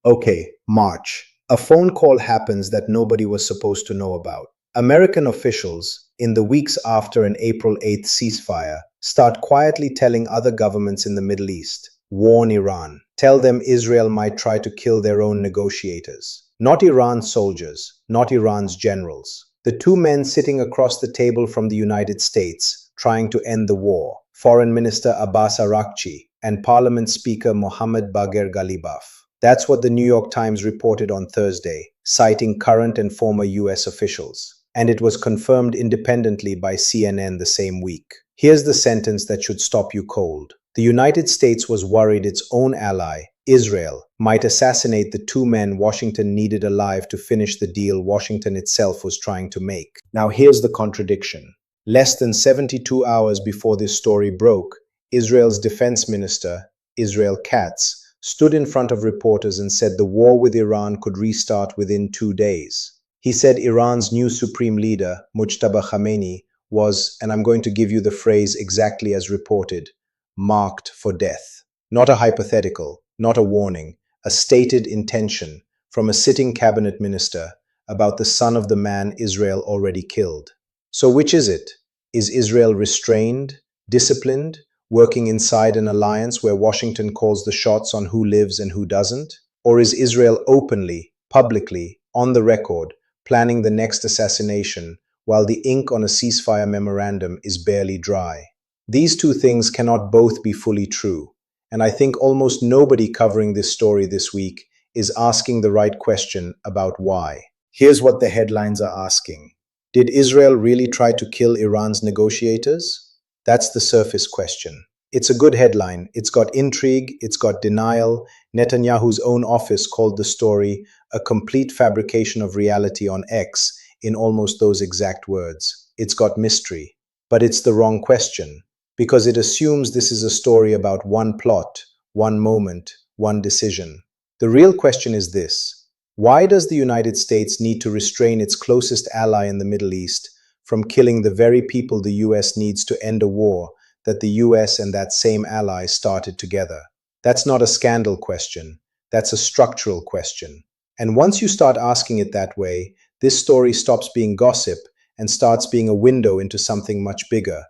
Okay, March. A phone call happens that nobody was supposed to know about. American officials, in the weeks after an April 8th ceasefire, start quietly telling other governments in the Middle East, warn Iran, tell them Israel might try to kill their own negotiators. Not Iran's soldiers, not Iran's generals. The two men sitting across the table from the United States, trying to end the war, Foreign Minister Abbas Araghchi and Parliament Speaker Mohammad Bagher Ghalibaf. That's what the New York Times reported on Thursday, citing current and former US officials. And it was confirmed independently by CNN the same week. Here's the sentence that should stop you cold. The United States was worried its own ally, Israel, might assassinate the two men Washington needed alive to finish the deal Washington itself was trying to make. Now here's the contradiction. Less than 72 hours before this story broke, Israel's defense minister, Israel Katz, stood in front of reporters and said the war with Iran could restart within 2 days. He said Iran's new supreme leader, Mujtaba Khamenei, was, and I'm going to give you the phrase exactly as reported, marked for death. Not a hypothetical, not a warning, a stated intention from a sitting cabinet minister about the son of the man Israel already killed. So which is it? Is Israel restrained, disciplined, working inside an alliance where Washington calls the shots on who lives and who doesn't? Or is Israel openly, publicly, on the record, planning the next assassination while the ink on a ceasefire memorandum is barely dry? These two things cannot both be fully true, and I think almost nobody covering this story this week is asking the right question about why. Here's what the headlines are asking. Did Israel really try to kill Iran's negotiators? That's the surface question. It's a good headline. It's got intrigue, it's got denial. Netanyahu's own office called the story a complete fabrication of reality on X in almost those exact words. It's got mystery. But it's the wrong question, because it assumes this is a story about one plot, one moment, one decision. The real question is this. Why does the United States need to restrain its closest ally in the Middle East from killing the very people the US needs to end a war that the US and that same ally started together? That's not a scandal question. That's a structural question. And once you start asking it that way, this story stops being gossip and starts being a window into something much bigger,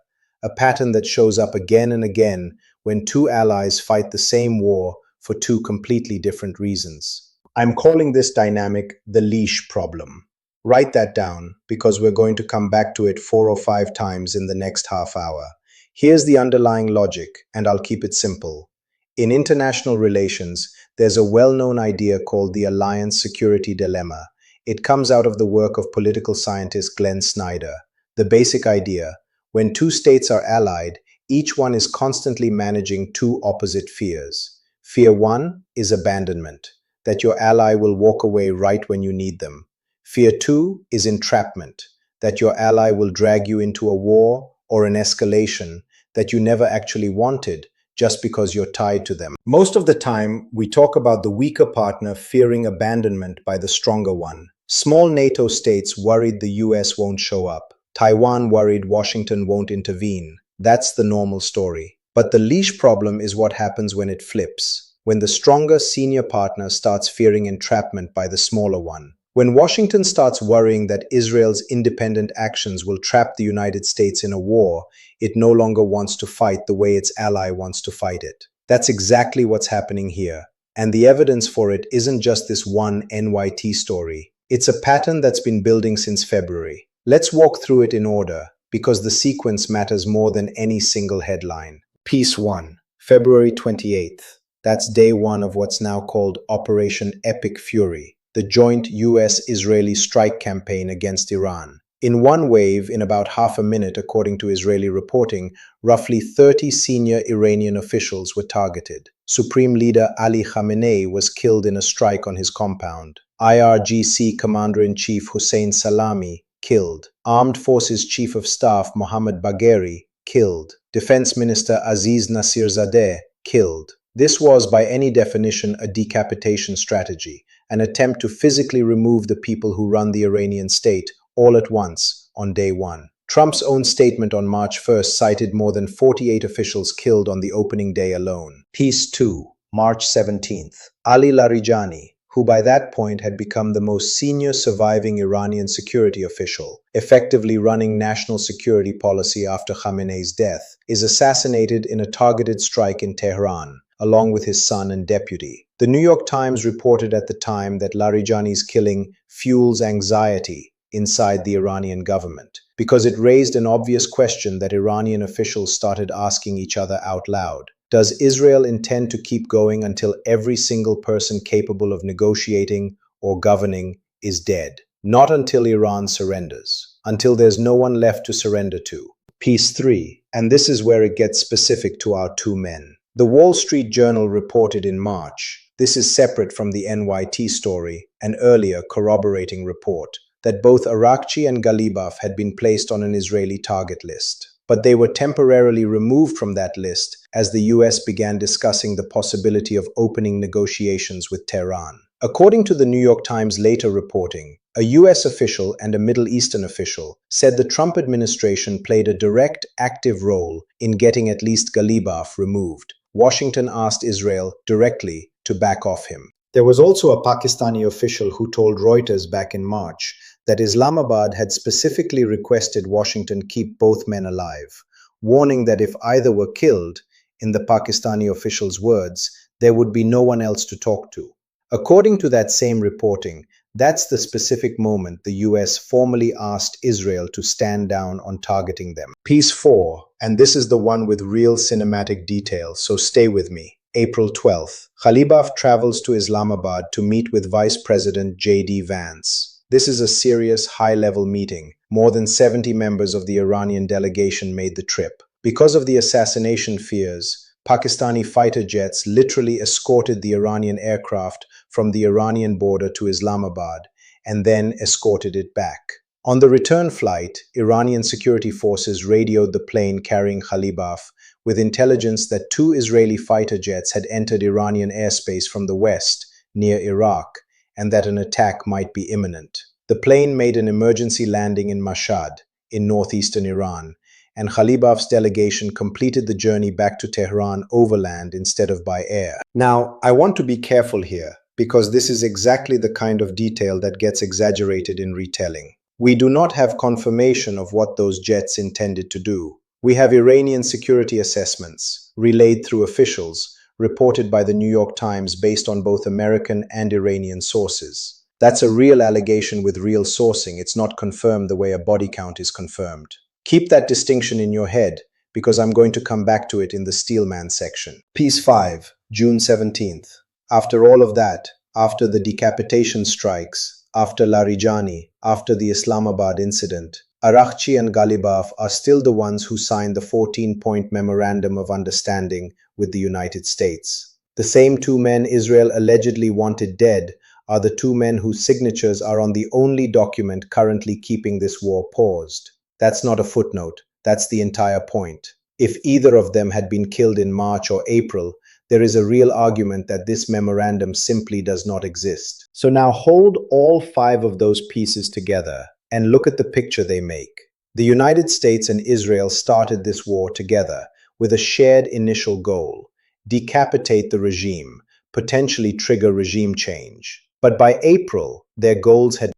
a pattern that shows up again and again when two allies fight the same war for two completely different reasons. I'm calling this dynamic the Leash Problem. Write that down, because we're going to come back to it 4 or 5 times in the next half hour. Here's the underlying logic, and I'll keep it simple. In international relations, there's a well-known idea called the alliance security dilemma. It comes out of the work of political scientist Glenn Snyder. The basic idea: when two states are allied, each one is constantly managing two opposite fears. Fear 1 is abandonment, that your ally will walk away right when you need them. Fear 2 is entrapment, that your ally will drag you into a war or an escalation that you never actually wanted just because you're tied to them. Most of the time, we talk about the weaker partner fearing abandonment by the stronger one. Small NATO states worried the US won't show up. Taiwan worried Washington won't intervene. That's the normal story. But the leash problem is what happens when it flips. When the stronger senior partner starts fearing entrapment by the smaller one. When Washington starts worrying that Israel's independent actions will trap the United States in a war, it no longer wants to fight the way its ally wants to fight it. That's exactly what's happening here. And the evidence for it isn't just this one NYT story. It's a pattern that's been building since February. Let's walk through it in order, because the sequence matters more than any single headline. Piece 1, February 28th. That's day 1 of what's now called Operation Epic Fury, the joint US-Israeli strike campaign against Iran. In one wave, in about half a minute, according to Israeli reporting, roughly 30 senior Iranian officials were targeted. Supreme Leader Ali Khamenei was killed in a strike on his compound. IRGC Commander-in-Chief Hossein Salami, killed. Armed Forces Chief of Staff Mohammad Bagheri, killed. Defense Minister Aziz Nasirzadeh, killed. This was, by any definition, a decapitation strategy, an attempt to physically remove the people who run the Iranian state all at once on day 1. Trump's own statement on March 1st cited more than 48 officials killed on the opening day alone. Piece 2, March 17th. Ali Larijani, who by that point had become the most senior surviving Iranian security official, effectively running national security policy after Khamenei's death, is assassinated in a targeted strike in Tehran, along with his son and deputy. The New York Times reported at the time that Larijani's killing fuels anxiety inside the Iranian government, because it raised an obvious question that Iranian officials started asking each other out loud. Does Israel intend to keep going until every single person capable of negotiating or governing is dead? Not until Iran surrenders, until there's no one left to surrender to. Piece 3, and this is where it gets specific to our two men. The Wall Street Journal reported in March, this is separate from the NYT story, an earlier corroborating report, that both Arakchi and Ghalibaf had been placed on an Israeli target list. But they were temporarily removed from that list as the US began discussing the possibility of opening negotiations with Tehran. According to the New York Times later reporting, a US official and a Middle Eastern official said the Trump administration played a direct, active role in getting at least Ghalibaf removed. Washington asked Israel directly to back off him. There was also a Pakistani official who told Reuters back in March that Islamabad had specifically requested Washington keep both men alive, warning that if either were killed, in the Pakistani official's words, there would be no one else to talk to. According to that same reporting, that's the specific moment the US formally asked Israel to stand down on targeting them. Piece 4, and this is the one with real cinematic detail, so stay with me. April 12th, Ghalibaf travels to Islamabad to meet with Vice President J.D. Vance. This is a serious, high-level meeting. More than 70 members of the Iranian delegation made the trip. Because of the assassination fears, Pakistani fighter jets literally escorted the Iranian aircraft from the Iranian border to Islamabad and then escorted it back. On the return flight, Iranian security forces radioed the plane carrying Ghalibaf with intelligence that 2 Israeli fighter jets had entered Iranian airspace from the west, near Iraq, and that an attack might be imminent. The plane made an emergency landing in Mashhad, in northeastern Iran, and Ghalibaf's delegation completed the journey back to Tehran overland instead of by air. Now, I want to be careful here, because this is exactly the kind of detail that gets exaggerated in retelling. We do not have confirmation of what those jets intended to do. We have Iranian security assessments, relayed through officials, reported by the New York Times based on both American and Iranian sources. That's a real allegation with real sourcing. It's not confirmed the way a body count is confirmed. Keep that distinction in your head, because I'm going to come back to it in the Steelman section. Piece 5, June 17th. After all of that, after the decapitation strikes, after Larijani, after the Islamabad incident, Arakchi and Ghalibaf are still the ones who signed the 14-point Memorandum of Understanding with the United States. The same 2 men Israel allegedly wanted dead are the 2 men whose signatures are on the only document currently keeping this war paused. That's not a footnote, that's the entire point. If either of them had been killed in March or April, there is a real argument that this memorandum simply does not exist. So now hold all 5 of those pieces together and look at the picture they make. The United States and Israel started this war together with a shared initial goal: decapitate the regime, potentially trigger regime change. But by April, their goals had,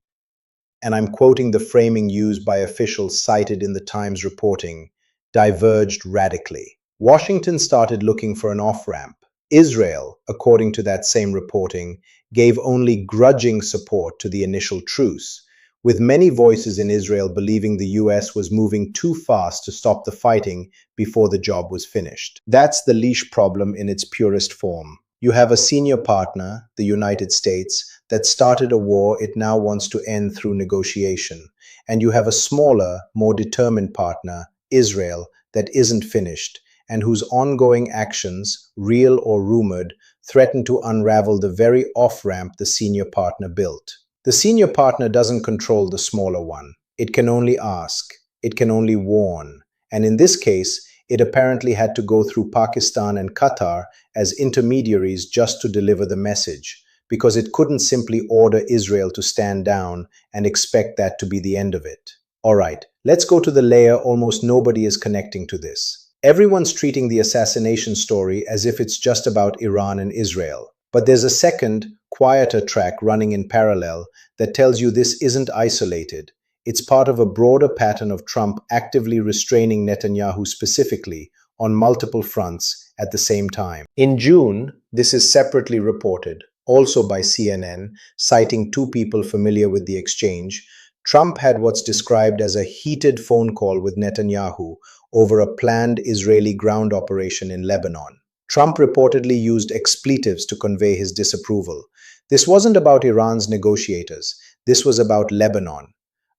and I'm quoting the framing used by officials cited in the Times reporting, diverged radically. Washington started looking for an off-ramp. Israel, according to that same reporting, gave only grudging support to the initial truce, with many voices in Israel believing the US was moving too fast to stop the fighting before the job was finished. That's the Leash Problem in its purest form. You have a senior partner, the United States, that started a war it now wants to end through negotiation, and you have a smaller, more determined partner, Israel, that isn't finished, and whose ongoing actions, real or rumored, threaten to unravel the very off-ramp the senior partner built. The senior partner doesn't control the smaller one. It can only ask. It can only warn. And in this case, it apparently had to go through Pakistan and Qatar as intermediaries just to deliver the message, because it couldn't simply order Israel to stand down and expect that to be the end of it. All right, let's go to the layer almost nobody is connecting to this. Everyone's treating the assassination story as if it's just about Iran and Israel. But there's a second, quieter track running in parallel that tells you this isn't isolated. It's part of a broader pattern of Trump actively restraining Netanyahu specifically on multiple fronts at the same time. In June, this is separately reported, also by CNN, citing two people familiar with the exchange. Trump had what's described as a heated phone call with Netanyahu over a planned Israeli ground operation in Lebanon. Trump reportedly used expletives to convey his disapproval. This wasn't about Iran's negotiators. This was about Lebanon.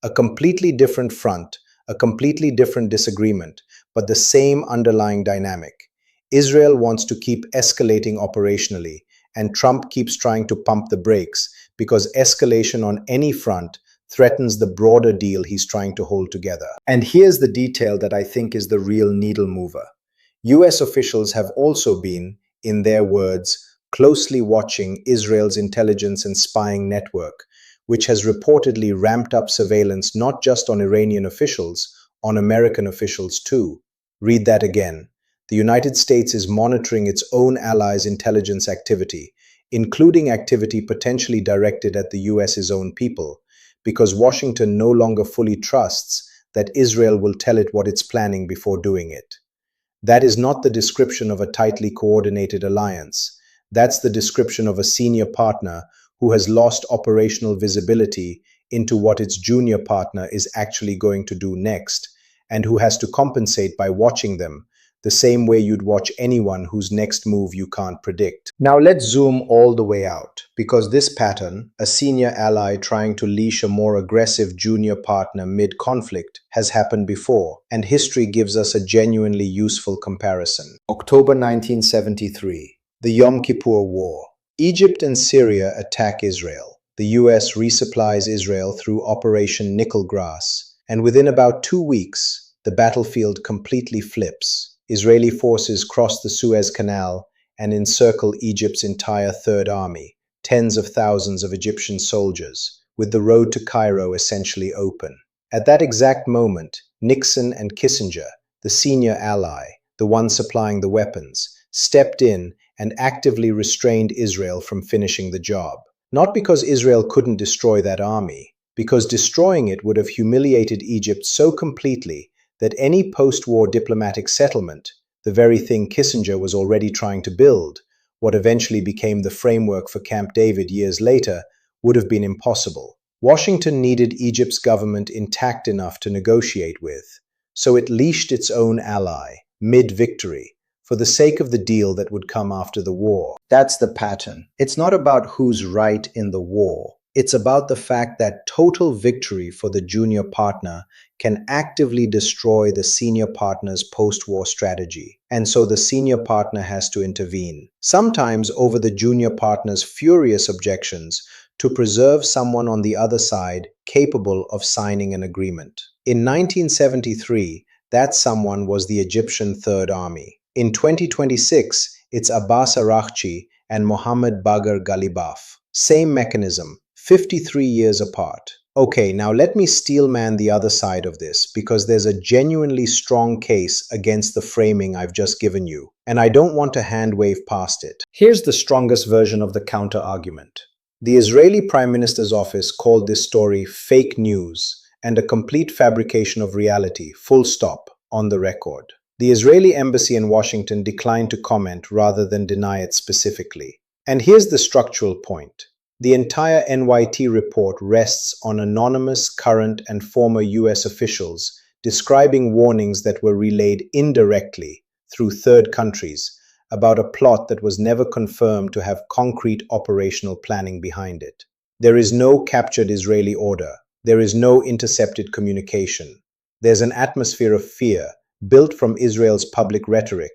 A completely different front, a completely different disagreement, but the same underlying dynamic. Israel wants to keep escalating operationally, and Trump keeps trying to pump the brakes because escalation on any front threatens the broader deal he's trying to hold together. And here's the detail that I think is the real needle mover. US officials have also been, in their words, closely watching Israel's intelligence and spying network, which has reportedly ramped up surveillance not just on Iranian officials, on American officials too. Read that again. The United States is monitoring its own allies' intelligence activity, including activity potentially directed at the US's own people, because Washington no longer fully trusts that Israel will tell it what it's planning before doing it. That is not the description of a tightly coordinated alliance. That's the description of a senior partner who has lost operational visibility into what its junior partner is actually going to do next, and who has to compensate by watching them, the same way you'd watch anyone whose next move you can't predict. Now let's zoom all the way out, because this pattern, a senior ally trying to leash a more aggressive junior partner mid-conflict, has happened before, and history gives us a genuinely useful comparison. October 1973, the Yom Kippur War. Egypt and Syria attack Israel. The US resupplies Israel through Operation Nickel Grass, and within about 2 weeks, the battlefield completely flips. Israeli forces cross the Suez Canal and encircle Egypt's entire Third Army, tens of thousands of Egyptian soldiers, with the road to Cairo essentially open. At that exact moment, Nixon and Kissinger, the senior ally, the one supplying the weapons, stepped in and actively restrained Israel from finishing the job. Not because Israel couldn't destroy that army, because destroying it would have humiliated Egypt so completely that any post-war diplomatic settlement, the very thing Kissinger was already trying to build, what eventually became the framework for Camp David years later, would have been impossible. Washington needed Egypt's government intact enough to negotiate with, so it leashed its own ally, mid-victory, for the sake of the deal that would come after the war. That's the pattern. It's not about who's right in the war. It's about the fact that total victory for the junior partner can actively destroy the senior partner's post-war strategy, and so the senior partner has to intervene, sometimes over the junior partner's furious objections, to preserve someone on the other side capable of signing an agreement. In 1973, that someone was the Egyptian Third Army. In 2026, it's Abbas Araghchi and Mohammed Bagher Ghalibaf. Same mechanism, 53 years apart. Okay, now let me steelman the other side of this, because there's a genuinely strong case against the framing I've just given you, and I don't want to hand-wave past it. Here's the strongest version of the counter-argument. The Israeli Prime Minister's office called this story fake news and a complete fabrication of reality, full stop, on the record. The Israeli embassy in Washington declined to comment rather than deny it specifically. And here's the structural point. The entire NYT report rests on anonymous current and former US officials describing warnings that were relayed indirectly through third countries about a plot that was never confirmed to have concrete operational planning behind it. There is no captured Israeli order. There is no intercepted communication. There's an atmosphere of fear built from Israel's public rhetoric,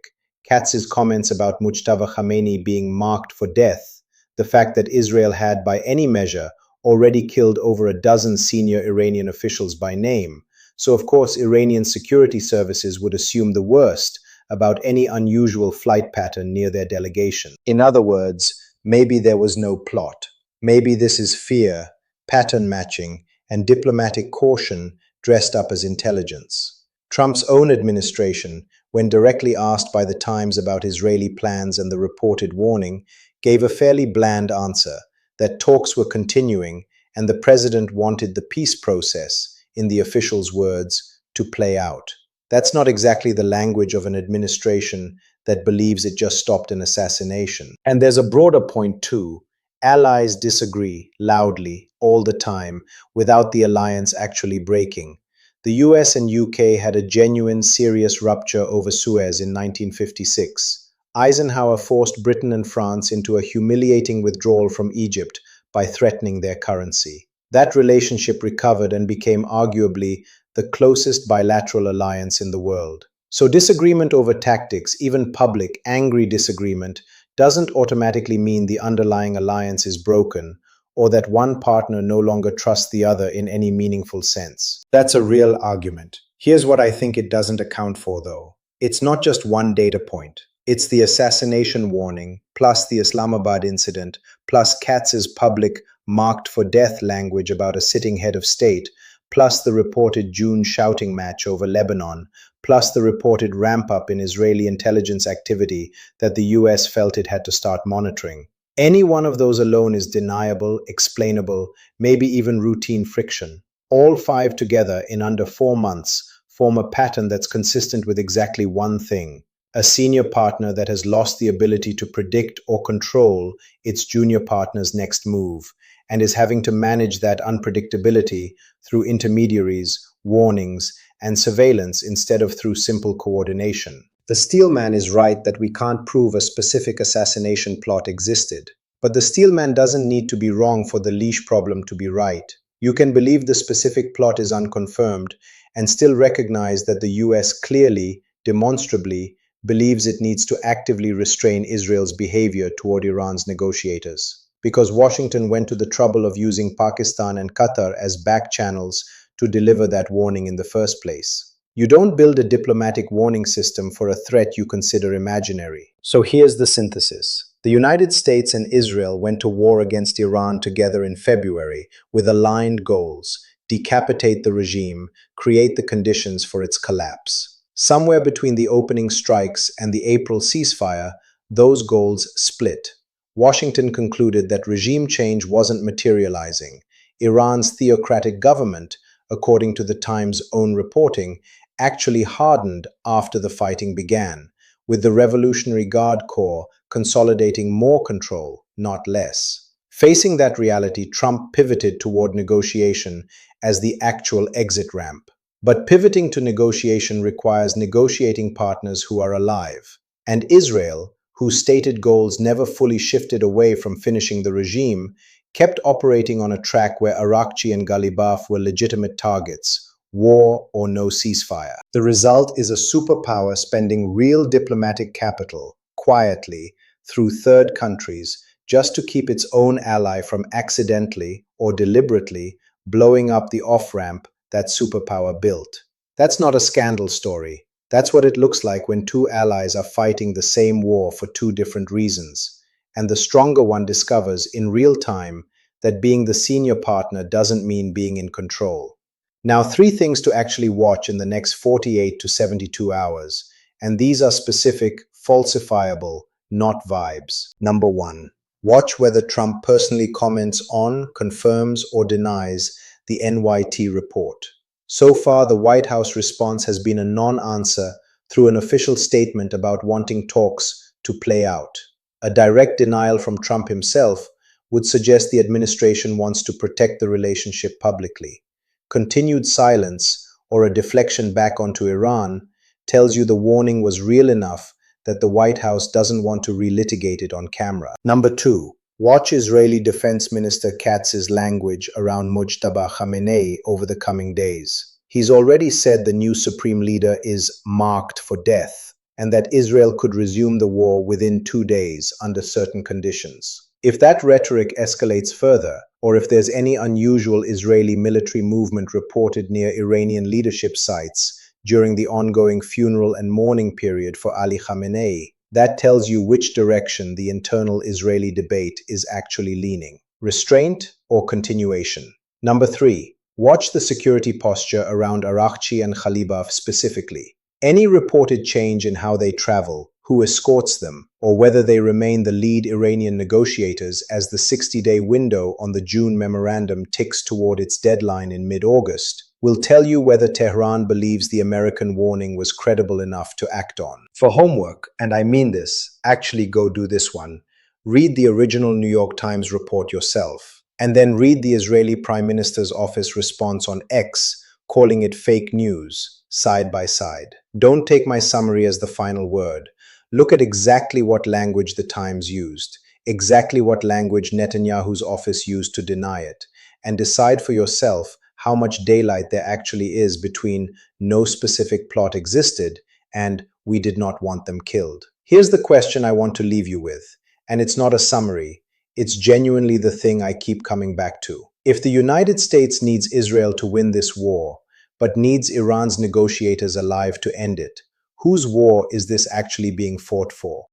Katz's comments about Mujtaba Khamenei being marked for death, the fact that Israel had, by any measure, already killed over a dozen senior Iranian officials by name, so of course Iranian security services would assume the worst about any unusual flight pattern near their delegation. In other words, maybe there was no plot. Maybe this is fear, pattern matching, and diplomatic caution dressed up as intelligence. Trump's own administration, when directly asked by the Times about Israeli plans and the reported warning, gave a fairly bland answer that talks were continuing and the president wanted the peace process, in the officials' words, to play out. That's not exactly the language of an administration that believes it just stopped an assassination. And there's a broader point too. Allies disagree loudly all the time without the alliance actually breaking. The US and UK had a genuine, serious rupture over Suez in 1956. Eisenhower forced Britain and France into a humiliating withdrawal from Egypt by threatening their currency. That relationship recovered and became arguably the closest bilateral alliance in the world. So disagreement over tactics, even public, angry disagreement, doesn't automatically mean the underlying alliance is broken or that one partner no longer trusts the other in any meaningful sense. That's a real argument. Here's what I think it doesn't account for, though. It's not just one data point. It's the assassination warning, plus the Islamabad incident, plus Katz's public marked for death language about a sitting head of state, plus the reported June shouting match over Lebanon, plus the reported ramp-up in Israeli intelligence activity that the US felt it had to start monitoring. Any one of those alone is deniable, explainable, maybe even routine friction. All five together in under 4 months form a pattern that's consistent with exactly one thing: a senior partner that has lost the ability to predict or control its junior partner's next move, and is having to manage that unpredictability through intermediaries, warnings, and surveillance instead of through simple coordination. The Steelman is right that we can't prove a specific assassination plot existed, but the Steelman doesn't need to be wrong for the Leash problem to be right. You can believe the specific plot is unconfirmed and still recognize that the US clearly, demonstrably, believes it needs to actively restrain Israel's behavior toward Iran's negotiators, because Washington went to the trouble of using Pakistan and Qatar as back channels to deliver that warning in the first place. You don't build a diplomatic warning system for a threat you consider imaginary. So here's the synthesis. The United States and Israel went to war against Iran together in February with aligned goals: decapitate the regime, create the conditions for its collapse. Somewhere between the opening strikes and the April ceasefire, those goals split. Washington concluded that regime change wasn't materializing. Iran's theocratic government, according to the Times' own reporting, actually hardened after the fighting began, with the Revolutionary Guard Corps consolidating more control, not less. Facing that reality, Trump pivoted toward negotiation as the actual exit ramp. But pivoting to negotiation requires negotiating partners who are alive. And Israel, whose stated goals never fully shifted away from finishing the regime, kept operating on a track where Arakchi and Ghalibaf were legitimate targets: war or no ceasefire. The result is a superpower spending real diplomatic capital, quietly, through third countries, just to keep its own ally from accidentally or deliberately blowing up the off-ramp that superpower built. That's not a scandal story. That's what it looks like when two allies are fighting the same war for two different reasons, and the stronger one discovers in real time that being the senior partner doesn't mean being in control. Now, 3 things to actually watch in the next 48 to 72 hours, and these are specific, falsifiable, not vibes. Number 1, watch whether Trump personally comments on, confirms, or denies the NYT report. So far, the White House response has been a non-answer through an official statement about wanting talks to play out. A direct denial from Trump himself would suggest the administration wants to protect the relationship publicly. Continued silence, or a deflection back onto Iran, tells you the warning was real enough that the White House doesn't want to relitigate it on camera. Number 2, watch Israeli Defense Minister Katz's language around Mujtaba Khamenei over the coming days. He's already said the new supreme leader is marked for death, and that Israel could resume the war within 2 days under certain conditions. If that rhetoric escalates further, or if there's any unusual Israeli military movement reported near Iranian leadership sites during the ongoing funeral and mourning period for Ali Khamenei, that tells you which direction the internal Israeli debate is actually leaning: restraint or continuation. Number 3, watch the security posture around Arakchi and Ghalibaf specifically. Any reported change in how they travel, who escorts them, or whether they remain the lead Iranian negotiators as the 60-day window on the June memorandum ticks toward its deadline in mid-August, will tell you whether Tehran believes the American warning was credible enough to act on. For homework, and I mean this, actually go do this one, read the original New York Times report yourself, and then read the Israeli Prime Minister's office response on X, calling it fake news, side by side. Don't take my summary as the final word. Look at exactly what language the Times used, exactly what language Netanyahu's office used to deny it, and decide for yourself how much daylight there actually is between no specific plot existed and we did not want them killed. Here's the question I want to leave you with, and it's not a summary. It's genuinely the thing I keep coming back to. If the United States needs Israel to win this war, but needs Iran's negotiators alive to end it, whose war is this actually being fought for?